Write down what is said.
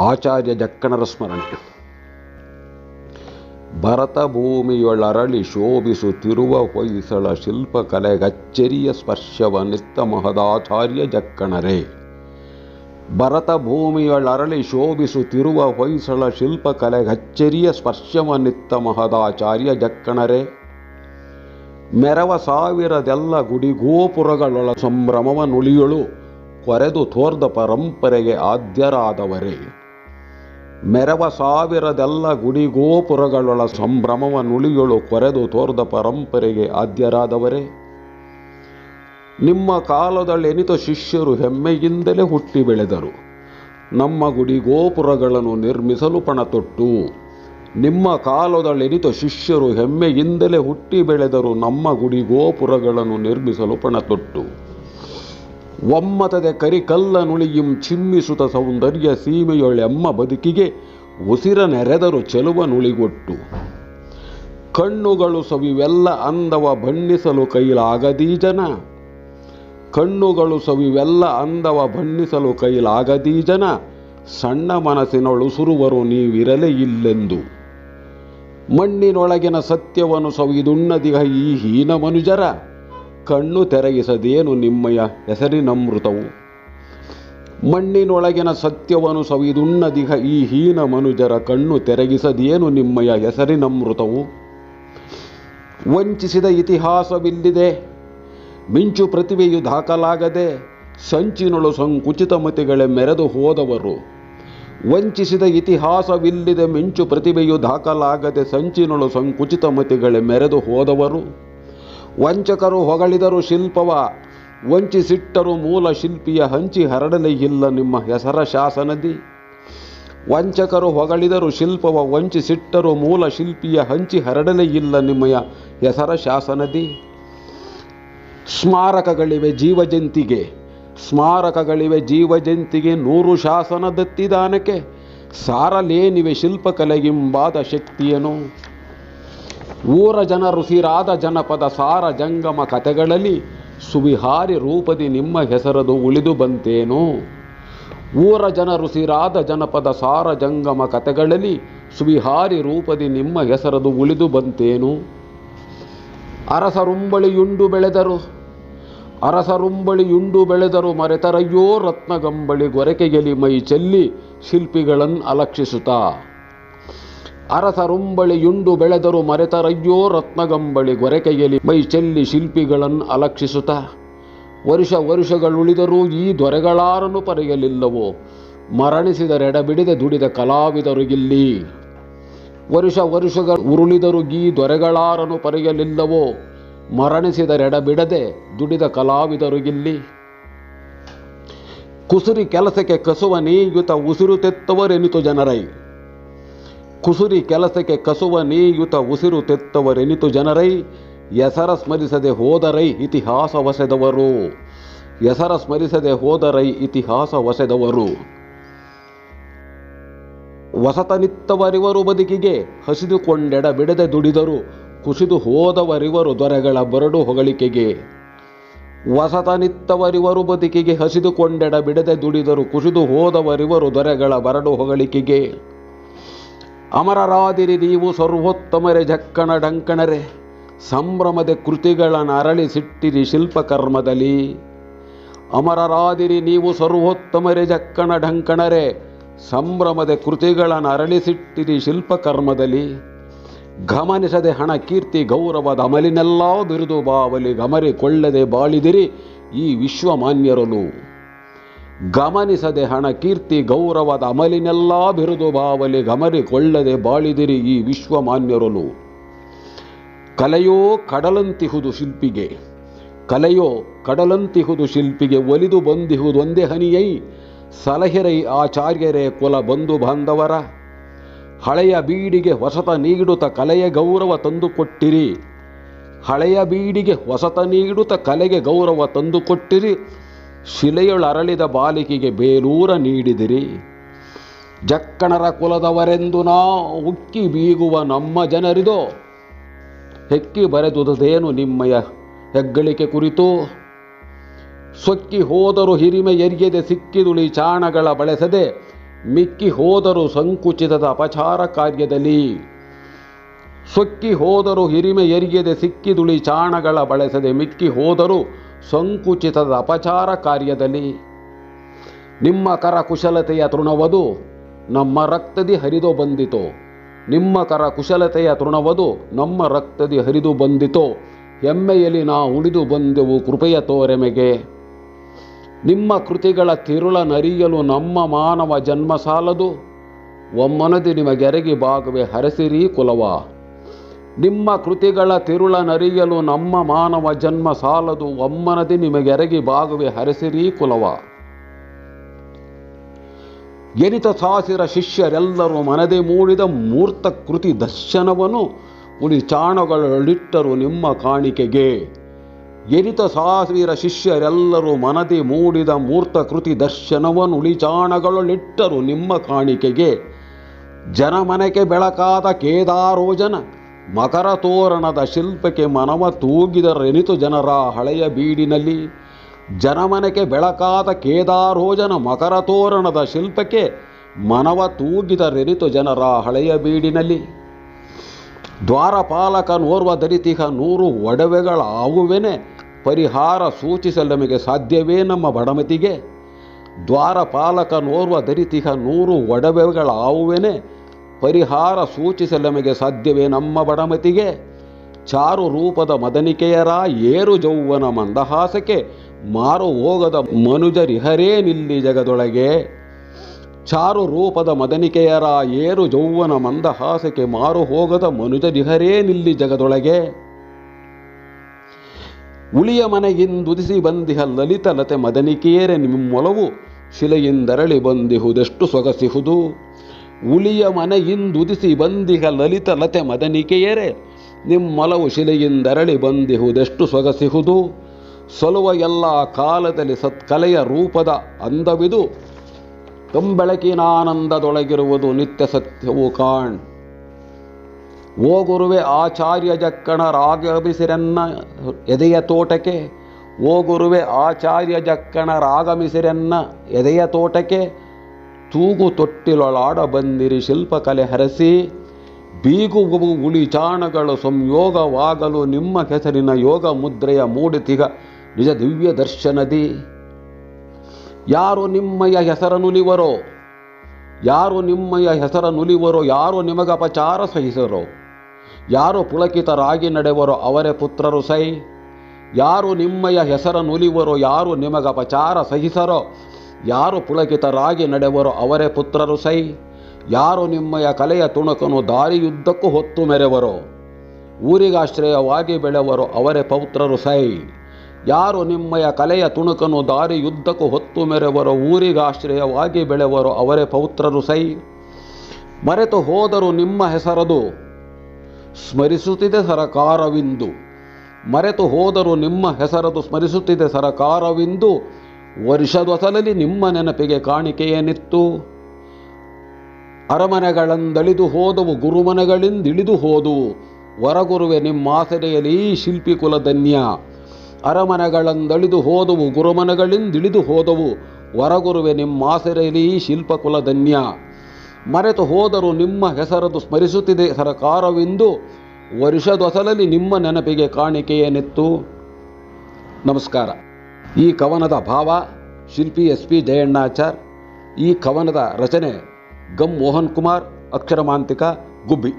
ಆಚಾರ್ಯ ಜಕ್ಕಣರ ಸ್ಮರಣೆ. ಭರತ ಭೂಮಿಯೊಳರಳಿ ಶೋಭಿಸುತ್ತಿರುವ ಹೊಯ್ಸಳ ಶಿಲ್ಪಕಲೆಗಚ್ಚರಿಯ ಸ್ಪರ್ಶವನಿತ್ತ ಮಹದಾಚಾರ್ಯ ಜಕ್ಕಣರೇ. ಭರತ ಭೂಮಿಯೊಳರಳಿ ಶೋಭಿಸುತ್ತಿರುವ ಹೊಯ್ಸಳ ಶಿಲ್ಪಕಲೆಗಚ್ಚರಿಯ ಸ್ಪರ್ಶವನಿತ್ತ ಮಹದಾಚಾರ್ಯ ಜಕ್ಕಣರೇ. ಮೆರವ ಸಾವಿರದೆಲ್ಲ ಗುಡಿಗೋಪುರಗಳೊಳ ಸಂಭ್ರಮವ ನುಳಿಯೊಳು ಕೊರೆದು ತೋರ್ದ ಪರಂಪರೆಗೆ ಆದ್ಯರಾದವರೇ. ಮೆರವ ಸಾವಿರದೆಲ್ಲ ಗುಡಿಗೋಪುರಗಳೊಳ ಸಂಭ್ರಮವ ನುಳಿಯೊಳು ಕೊರೆದು ತೋರ್ದ ಪರಂಪರೆಗೆ ಆದ್ಯರಾದವರೇ. ನಿಮ್ಮ ಕಾಲದಲ್ಲೆನಿತ ಶಿಷ್ಯರು ಹೆಮ್ಮೆಯಿಂದಲೇ ಹುಟ್ಟಿ ಬೆಳೆದರು, ನಮ್ಮ ಗುಡಿಗೋಪುರಗಳನ್ನು ನಿರ್ಮಿಸಲು ಪಣತೊಟ್ಟು. ನಿಮ್ಮ ಕಾಲದಲ್ಲೆನಿತ ಶಿಷ್ಯರು ಹೆಮ್ಮೆಯಿಂದಲೇ ಹುಟ್ಟಿ ಬೆಳೆದರು, ನಮ್ಮ ಗುಡಿಗೋಪುರಗಳನ್ನು ನಿರ್ಮಿಸಲು ಪಣತೊಟ್ಟು. ಒಮ್ಮತದೆ ಕರಿಕಲ್ಲ ನುಳಿಯಿಂ ಚಿಮ್ಮಿಸುತ್ತ ಸೌಂದರ್ಯ ಸೀಮೆಯೊಳೆಮ್ಮ ಬದುಕಿಗೆ ಉಸಿರ ನೆರೆದರು ಚೆಲುವ ನುಳಿಗೊಟ್ಟು. ಕಣ್ಣುಗಳು ಸವಿವೆಲ್ಲ ಅಂದವ ಬಣ್ಣಿಸಲು ಕೈಲಾಗದೀ ಜನ, ಕಣ್ಣುಗಳು ಸವಿವೆಲ್ಲ ಅಂದವ ಬಣ್ಣಿಸಲು ಕೈಲಾಗದೀ ಜನ. ಸಣ್ಣ ಮನಸ್ಸಿನೊಳುಸುರುವರು ನೀವಿರಲೇ ಇಲ್ಲೆಂದು. ಮಣ್ಣಿನೊಳಗಿನ ಸತ್ಯವನ್ನು ಸವಿದುಣ್ಣದಿಹ ಈ ಹೀನ ಮನುಜರ, ಕಣ್ಣು ತೆರೆಯಿಸದೇನು ನಿಮ್ಮಯ ಹೆಸರಿನಮೃತವು. ಮಣ್ಣಿನೊಳಗಿನ ಸತ್ಯವನ್ನು ಸವಿದುಣ್ಣದಿಹ ಈ ಹೀನ ಮನುಜರ, ಕಣ್ಣು ತೆರೆಗಿಸದೇನು ನಿಮ್ಮಯ ಹೆಸರಿನಮೃತವು. ವಂಚಿಸಿದ ಇತಿಹಾಸವಿಲ್ಲಿದೆ, ಮಿಂಚು ಪ್ರತಿಭೆಯು ದಾಖಲಾಗದೆ, ಸಂಚಿನೊಳು ಸಂಕುಚಿತ ಮತಿಗಳೇ ಮೆರೆದು ಹೋದವರು. ವಂಚಿಸಿದ ಇತಿಹಾಸವಿಲ್ಲಿದೆ, ಮಿಂಚು ಪ್ರತಿಭೆಯು ದಾಖಲಾಗದೆ, ಸಂಚಿನೊಳು ಸಂಕುಚಿತ ಮತಿಗಳೇ ಮೆರೆದು ಹೋದವರು. ವಂಚಕರು ಹೊಗಳಿದರು ಶಿಲ್ಪವ, ವಂಚಿಸಿಟ್ಟರು ಮೂಲ ಶಿಲ್ಪಿಯ, ಹಂಚಿ ಹರಡಲೇ ಇಲ್ಲ ನಿಮ್ಮ ಹೆಸರ ಶಾಸನದಿ. ವಂಚಕರು ಹೊಗಳಿದರು ಶಿಲ್ಪವ, ವಂಚಿಸಿಟ್ಟರು ಮೂಲ ಶಿಲ್ಪಿಯ, ಹಂಚಿ ಹರಡಲೇ ಇಲ್ಲ ನಿಮ್ಮಯ ಹೆಸರ ಶಾಸನದಿ. ಸ್ಮಾರಕಗಳಿವೆ ಜೀವಜಂತಿಗೆ, ಸ್ಮಾರಕಗಳಿವೆ ಜೀವಜಂತಿಗೆ, 100 ಶಾಸನ ದತ್ತಿದಾನಕ್ಕೆ ಸಾರಲೇನಿವೆ ಶಿಲ್ಪಕಲೆಗಿಂಬಾದ ಶಕ್ತಿಯನು. ಊರ ಜನರುಸಿರಾದ ಜನಪದ ಸಾರ ಜಂಗಮ ಕಥೆಗಳಲ್ಲಿ ಸುವಿಹಾರಿ ರೂಪದಿ ನಿಮ್ಮ ಹೆಸರದು ಉಳಿದು ಬಂತೇನೋ. ಊರ ಜನರುಸಿರಾದ ಜನಪದ ಸಾರ ಜಂಗಮ ಕಥೆಗಳಲ್ಲಿ ಸುವಿಹಾರಿ ರೂಪದಿ ನಿಮ್ಮ ಹೆಸರದು ಉಳಿದು ಬಂತೇನು. ಅರಸರುಂಬಳಿಯುಂಡು ಬೆಳೆದರು, ಅರಸರುಂಬಳಿಯುಂಡು ಬೆಳೆದರು, ಮರೆತರಯ್ಯೋ ರತ್ನಗಂಬಳಿ ಗೊರಕೆಗೆಲಿ ಮೈ ಚೆಲ್ಲಿ ಶಿಲ್ಪಿಗಳನ್ನು ಅಲಕ್ಷಿಸುತ್ತಾ. ಅರಸರುಂಬಳಿಯುಂಡು ಬೆಳೆದರು, ಮರೆತರಯ್ಯೋ ರತ್ನಗಂಬಳಿ ಗೊರಕೆಗೆಲಿ ಮೈ ಚೆಲ್ಲಿ ಶಿಲ್ಪಿಗಳನ್ನು ಅಲಕ್ಷಿಸುತ್ತಾ. ವರುಷ ವರುಷಗಳುಳಿದರೂ ಈ ದೊರೆಗಳಾರನ್ನು ಪರೆಯಲಿಲ್ಲವೋ, ಮರಣಿಸಿದರೆಡಬಿಡದೆ ದುಡಿದ ಕಲಾವಿದರಿಗಿಲ್ಲಿ. ವರುಷ ವರುಷಗಳು ಉರುಳಿದರೂ ಈ ದೊರೆಗಳಾರನ್ನು ಪರೆಯಲಿಲ್ಲವೋ, ಮರಣಿಸಿದರೆಡಬಿಡದೆ ದುಡಿದ ಕಲಾವಿದರಿಗಿಲ್ಲಿ. ಕುಸುರಿ ಕೆಲಸಕ್ಕೆ ಕಸುವ ನೀಯುತ ಉಸಿರು ತೆತ್ತವರೆನಿತು ಜನರೈ, ಕುಸುರಿ ಕೆಲಸಕ್ಕೆ ಕಸುವ ನೀಯುತ ಉಸಿರು ತೆತ್ತವರೆನಿತು ಜನರೈ. ಹೆಸರ ಸ್ಮರಿಸದೆ ಹೋದರೈ ಇತಿಹಾಸ ವಸೆದವರು, ಹೆಸರ ಸ್ಮರಿಸದೆ ಹೋದರೈ ಇತಿಹಾಸ ವಸೆದವರು. ವಸತನಿತ್ತವರಿವರು ಬದುಕಿಗೆ ಹಸಿದುಕೊಂಡೆಡ ಬಿಡದೆ ದುಡಿದರು, ಕುಸಿದು ಹೋದವರಿವರು ದೊರೆಗಳ ಬರಡು ಹೊಗಳಿಕೆಗೆ. ವಸತನಿತ್ತವರಿವರು ಬದುಕಿಗೆ ಹಸಿದುಕೊಂಡೆಡ ಬಿಡದೆ ದುಡಿದರು, ಕುಸಿದು ಹೋದವರಿವರು ದೊರೆಗಳ ಬರಡು ಹೊಗಳಿಕೆಗೆ. ಅಮರರಾದಿರಿ ನೀವು ಸರ್ವೋತ್ತಮರೆ ಜಕ್ಕಣ ಡಂಕಣರೆ, ಸಂಭ್ರಮದ ಕೃತಿಗಳನ್ನು ಅರಳಿಸಿಟ್ಟಿರಿ ಶಿಲ್ಪಕರ್ಮದಲ್ಲಿ. ಅಮರರಾದಿರಿ ನೀವು ಸರ್ವೋತ್ತಮರೆ ಜಕ್ಕಣ ಡಂಕಣರೆ, ಸಂಭ್ರಮದ ಕೃತಿಗಳನ್ನು ಅರಳಿಸಿಟ್ಟಿರಿ ಶಿಲ್ಪಕರ್ಮದಲ್ಲಿ. ಗಮನಿಸದೆ ಹಣ ಕೀರ್ತಿ ಗೌರವದ ಅಮಲಿನೆಲ್ಲ ಬಿರುದು ಬಾವಲಿ ಗಮರಿಕೊಳ್ಳದೆ ಬಾಳಿದಿರಿ ಈ ವಿಶ್ವಮಾನ್ಯರನು. ಗಮನಿಸದೆ ಹಣ ಕೀರ್ತಿ ಗೌರವದ ಅಮಲಿನೆಲ್ಲ ಬಿರುದು ಬಾವಲಿ ಗಮರಿಕೊಳ್ಳದೆ ಬಾಳಿದಿರಿ ಈ ವಿಶ್ವಮಾನ್ಯರನು. ಕಲೆಯೋ ಕಡಲಂತಿಹುದು ಶಿಲ್ಪಿಗೆ, ಕಲೆಯೋ ಕಡಲಂತಿಹುದು ಶಿಲ್ಪಿಗೆ, ಒಲಿದು ಬಂದಿಹುದೊಂದೇ ಹನಿಯೈ ಸಲಹಿರೈ ಆಚಾರ್ಯರೇ ಕುಲ ಬಂಧು ಬಾಂಧವರ. ಹಳೆಯ ಬೀಡಿಗೆ ಹೊಸತ ನೀಡುತ್ತ ಕಲೆಯ ಗೌರವ ತಂದುಕೊಟ್ಟಿರಿ, ಹಳೆಯ ಬೀಡಿಗೆ ಹೊಸತ ನೀಡುತ್ತ ಕಲೆಗೆ ಗೌರವ ತಂದುಕೊಟ್ಟಿರಿ. ಶಿಲೆಯೊಳರಳಿದ ಬಾಲಿಕೆಗೆ ಬೇಲೂರ ನೀಡಿದಿರಿ. ಜಕ್ಕಣರ ಕುಲದವರೆಂದು ನಾ ಉಕ್ಕಿ ಬೀಗುವ ನಮ್ಮ ಜನರಿದೋ, ಹೆಕ್ಕಿ ಬರೆದುದೇನು ನಿಮ್ಮಯ ಹೆಗ್ಗಳಿಕೆ ಕುರಿತು. ಸೊಕ್ಕಿ ಹೋದರು ಹಿರಿಮೆ ಎರಿಯದೆ ಸಿಕ್ಕಿದುಳಿ ಚಾಣಗಳ ಬಳಸದೆ ಮಿಕ್ಕಿ ಹೋದರು ಸಂಕುಚಿತದ ಅಪಚಾರ ಕಾರ್ಯದಲ್ಲಿ. ಸೊಕ್ಕಿ ಹೋದರು ಹಿರಿಮೆ ಎರಿಯದೆ ಸಿಕ್ಕಿದುಳಿ ಚಾಣಗಳ ಬಳಸದೆ ಮಿಕ್ಕಿ ಹೋದರು ಸಂಕುಚಿತದ ಅಪಚಾರ ಕಾರ್ಯದಲ್ಲಿ. ನಿಮ್ಮ ಕರ ಕುಶಲತೆಯ ತೃಣವದು ನಮ್ಮ ರಕ್ತದಿ ಹರಿದು ಬಂದಿತೋ. ನಿಮ್ಮ ಕರ ಕುಶಲತೆಯ ತೃಣವದು ನಮ್ಮ ರಕ್ತದಿ ಹರಿದು ಬಂದಿತೋ. ಹೆಮ್ಮೆಯಲ್ಲಿ ನಾ ಉಳಿದು ಬಂದೆವು ಕೃಪೆಯ ತೋರೆಮೆಗೆ. ನಿಮ್ಮ ಕೃತಿಗಳ ತಿರುಳ ನರಿಯಲು ನಮ್ಮ ಮಾನವ ಜನ್ಮ ಸಾಲದು. ಒಮ್ಮನದಿ ನಿಮಗೆರಗಿ ಬಾಗುವೆ ಹರಸಿರಿ ಕುಲವ. ನಿಮ್ಮ ಕೃತಿಗಳ ತಿರುಳ ನರಿಯಲು ನಮ್ಮ ಮಾನವ ಜನ್ಮ ಸಾಲದು. ಒಮ್ಮನದಿ ನಿಮಗೆರಗಿ ಬಾಗುವೆ ಹರಸಿರಿ ಕುಲವ. ಎನಿತ ಸಾಸಿರ ಶಿಷ್ಯರೆಲ್ಲರೂ ಮನದೆ ಮೂಡಿದ ಮೂರ್ತ ಕೃತಿ ದರ್ಶನವನ್ನು ಉಳಿ ಚಾಣಗಳಲ್ಲಿಟ್ಟರು ನಿಮ್ಮ ಕಾಣಿಕೆಗೆ. ಎನಿತ ಸಾವಿರ ಶಿಷ್ಯರೆಲ್ಲರೂ ಮನದೆ ಮೂಡಿದ ಮೂರ್ತ ಕೃತಿ ದರ್ಶನವನ್ನು ಉಳಿ ಚಾಣಗಳಲ್ಲಿಟ್ಟರು ನಿಮ್ಮ ಕಾಣಿಕೆಗೆ. ಜನಮನಕ್ಕೆ ಬೆಳಕಾದ ಕೇದಾರೋಜನ ಮಕರ ತೋರಣದ ಶಿಲ್ಪಕ್ಕೆ ಮನವ ತೂಗಿದರೆನಿತು ಜನರ ಹಳೆಯ ಬೀಡಿನಲ್ಲಿ. ಜನಮನಕ್ಕೆ ಬೆಳಕಾದ ಕೇದಾರೋಜನ ಮಕರ ತೋರಣದ ಶಿಲ್ಪಕ್ಕೆ ಮನವ ತೂಗಿದರೆನಿತು ಜನರ ಹಳೆಯ ಬೀಡಿನಲ್ಲಿ. ದ್ವಾರಪಾಲಕನೋರ್ವ ಧರಿತಿಹ 100 ಒಡವೆಗಳಾವುವೆನೆ ಪರಿಹಾರ ಸೂಚಿಸಲು ನಮಗೆ ಸಾಧ್ಯವೇ ನಮ್ಮ ಬಡಮತಿಗೆ. ದ್ವಾರಪಾಲಕನೋರ್ವ ಧರಿತಿಹ 100 ಒಡವೆಗಳಾವುವೆನೆ ಪರಿಹಾರ ಸೂಚಿಸಲು ನಮಗೆ ಸಾಧ್ಯವೇ ನಮ್ಮ ಬಡಮತಿಗೆ. ಚಾರು ರೂಪದ ಮದನಿಕೆಯರ ಏರು ಜೌವನ ಮಂದಹಾಸಕ್ಕೆ ಮಾರು ಹೋಗದ ಮನುಜರಿಹರೇ ನಿಲ್ಲಿ ಜಗದೊಳಗೆ. ಚಾರು ರೂಪದ ಮದನಿಕೆಯರ ಏರು ಜೌವನ ಮಂದಹಾಸಕ್ಕೆ ಮಾರು ಹೋಗದ ಮನುಜರಿಹರೇ ನಿಲ್ಲಿ ಜಗದೊಳಗೆ. ಉಳಿಯ ಮನೆಯಿಂದುದಿಸಿ ಬಂದಿಹ ಲಲಿತ ಲತೆ ಮದನಿಕೆಯರೆ ನಿಮ್ಮೊಲವು ಶಿಲೆಯಿಂದರಳಿ ಬಂದಿಹುದೆಷ್ಟು ಸೊಗಸಿಹುದು. ಉಳಿಯ ಮನೆಯಿಂದುದಿಸಿ ಬಂದಿಹ ಲಲಿತ ಲತೆ ಮದನಿಕೆಯರೆ ನಿಮ್ಮೊಲವು ಶಿಲೆಯಿಂದರಳಿ ಬಂದಿಹುದೆಷ್ಟು ಸೊಗಸಿಹುದು. ಸೊಲುವ ಎಲ್ಲ ಕಾಲದಲ್ಲಿ ಸತ್ಕಲೆಯ ರೂಪದ ಅಂದವಿದು ಕಂಬೆಳಕಿನಾನಂದದೊಳಗಿರುವುದು ನಿತ್ಯ ಸತ್ಯವು ಕಾಣ್. ಓ ಗುರುವೆ ಆಚಾರ್ಯ ಜಕ್ಕಣರಾಗಮಿಸಿರೆನ್ನ ಎದೆಯ ತೋಟಕ್ಕೆ. ಓ ಗುರುವೆ ಆಚಾರ್ಯ ಜಕ್ಕಣರಾಗಮಿಸಿರೆನ್ನ ಎದೆಯ ತೋಟಕ್ಕೆ. ತೂಗು ತೊಟ್ಟಿಲೊಳಾಡ ಬಂದಿರಿ ಶಿಲ್ಪಕಲೆ ಹರಸಿ. ಬೀಗುವು ಉಳಿ ಚಾಣಗಳು ಸಂಯೋಗವಾಗಲು ನಿಮ್ಮ ಹೆಸರಿನ ಯೋಗ ಮುದ್ರೆಯ ಮೂಡಿತಿಗ ನಿಜ ದಿವ್ಯ ದರ್ಶನದಿ. ಯಾರು ನಿಮ್ಮಯ ಹೆಸರನುಲಿವರೋ, ಯಾರು ನಿಮ್ಮಯ ಹೆಸರನುಲಿವರೋ, ಯಾರು ನಿಮಗಪಚಾರ ಸಹಿಸರೋ, ಯಾರು ಪುಳಕಿತರಾಗಿ ನಡೆವರೋ ಅವರೇ ಪುತ್ರರು ಸೈ. ಯಾರು ನಿಮ್ಮಯ ಹೆಸರನುಲಿವರೋ, ಯಾರು ನಿಮಗಪಚಾರ ಸಹಿಸರೋ, ಯಾರು ಪುಳಕಿತರಾಗಿ ನಡೆವರೋ ಅವರೇ ಪುತ್ರರು ಸೈ. ಯಾರು ನಿಮ್ಮಯ ಕಲೆಯ ತುಣುಕನು ದಾರಿಯುದ್ದಕ್ಕೂ ಹೊತ್ತು ಮೆರೆವರೋ, ಊರಿಗಾಶ್ರಯವಾಗಿ ಬೆಳೆವರೋ ಅವರೇ ಪೌತ್ರರು ಸೈ. ಯಾರು ನಿಮ್ಮಯ ಕಲೆಯ ತುಣುಕನು ದಾರಿಯುದ್ದಕ್ಕೂ ಹೊತ್ತು ಮೆರೆವರೋ, ಊರಿಗಾಶ್ರಯವಾಗಿ ಬೆಳೆವರೋ ಅವರೇ ಪೌತ್ರರು ಸೈ. ಮರೆತು ಹೋದರು ನಿಮ್ಮ ಹೆಸರದು ಸ್ಮರಿಸುತ್ತಿದೆ ಸರಕಾರವಿಂದು. ಮರೆತು ಹೋದರು ನಿಮ್ಮ ಹೆಸರದು ಸ್ಮರಿಸುತ್ತಿದೆ ಸರಕಾರವಿಂದು. ವರ್ಷದೊಸಲಲ್ಲಿ ನಿಮ್ಮ ನೆನಪಿಗೆ ಕಾಣಿಕೆಯೇನಿತ್ತು. ಅರಮನೆಗಳಂದಳಿದು ಹೋದವು ಗುರುಮನೆಗಳಿಂದಿಳಿದು ಹೋದವು. ವರಗುರುವೆ ನಿಮ್ಮಾಸರೆಯಲ್ಲಿ ಶಿಲ್ಪಿ ಕುಲಧನ್ಯ. ಅರಮನೆಗಳಂದಳಿದು ಹೋದವು ಗುರುಮನೆಗಳಿಂದಿಳಿದು ಹೋದವು. ವರಗುರುವೆ ನಿಮ್ಮಾಸರೆಯಲ್ಲಿ ಶಿಲ್ಪಕುಲಧನ್ಯ. ಮರೆತು ಹೋದರು ನಿಮ್ಮ ಹೆಸರದು ಸ್ಮರಿಸುತ್ತಿದೆ ಸರಕಾರವೆಂದು. ವರ್ಷದೊಸಲಲ್ಲಿ ನಿಮ್ಮ ನೆನಪಿಗೆ ಕಾಣಿಕೆಯೇನಿತ್ತು. ನಮಸ್ಕಾರ. ಈ ಕವನದ ಭಾವ ಶಿಲ್ಪಿ SP ಜಯಣ್ಣಾಚಾರ್. ಈ ಕವನದ ರಚನೆ ಗಂ ಮೋಹನ್ ಕುಮಾರ್, ಅಕ್ಷರಮಾಂತಿಕ, ಗುಬ್ಬಿ.